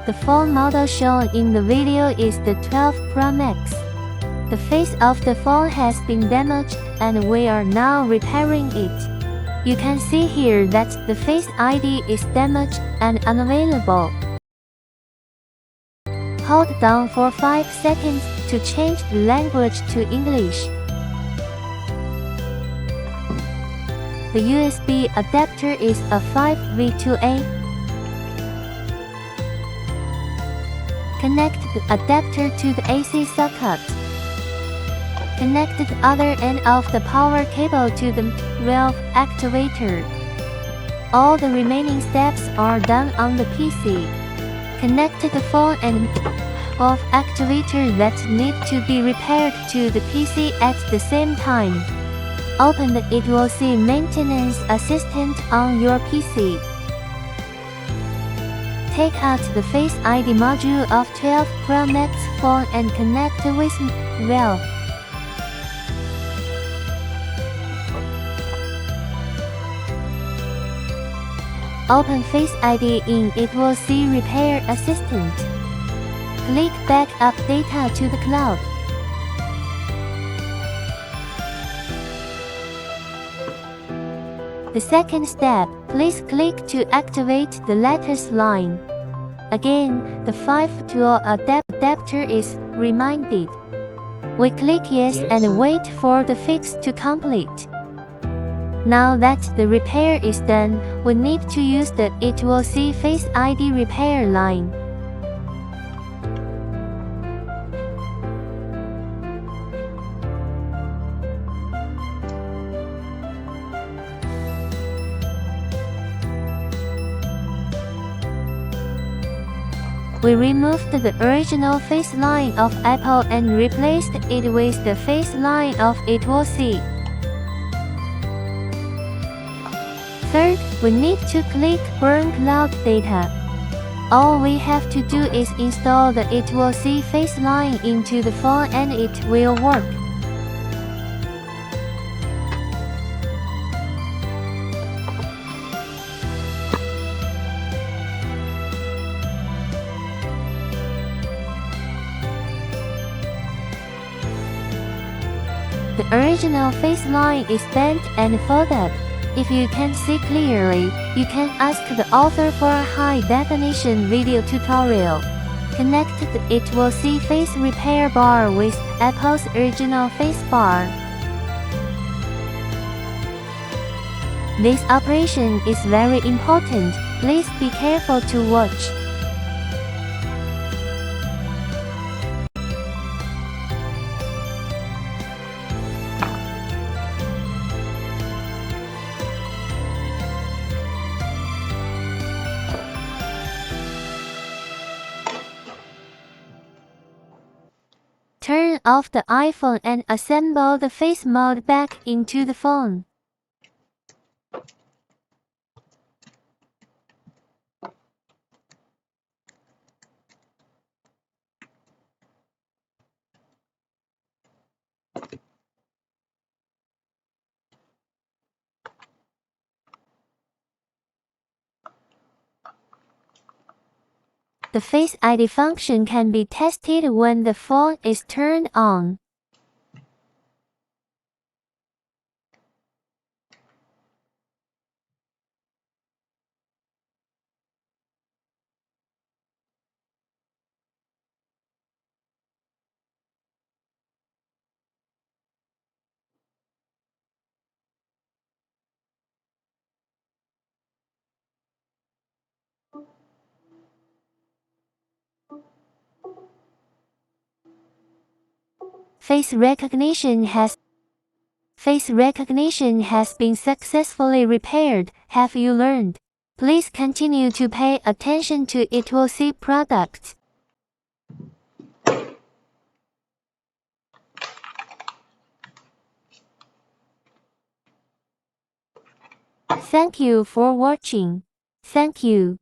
The phone model shown in the video is the 12 Pro Max. The face of the phone has been damaged and we are now repairing it. You can see here that the Face ID is damaged and unavailable. Hold down for 5 seconds to change the language to English. The USB adapter is a 5V2A. Connect the adapter to the AC socket. Connect the other end of the power cable to the valve activator. All the remaining steps are done on the PC. Connect the phone and valve activator that need to be repaired to the PC at the same time. Open the i2C Maintenance Assistant on your PC. Take out the Face ID module of 12 Pro Max phone and connect with valve. Open Face ID in i2C Repair Assistant. Click Backup Data to the cloud. The second step, please click to activate the latest line. Again, the 5-tool adapter is reminded. We click yes and wait for the fix to complete. Now that the repair is done, we need to use the i2C Face ID repair line. We removed the original face line of Apple and replaced it with the face line of i2C. Third, we need to click Burn Cloud Data. All we have to do is install the i2C face line into the phone and it will work. The original face line is bent and folded. If you can't see clearly, you can ask the author for a high-definition video tutorial. Connect the i2C face repair bar with Apple's original face bar. This operation is very important. Please be careful to watch. Turn off the iPhone and assemble the face mode back into the phone. The Face ID function can be tested when the phone is turned on. Face recognition has been successfully repaired. Have you learned? Please continue to pay attention to i2C products. Thank you for watching. Thank you.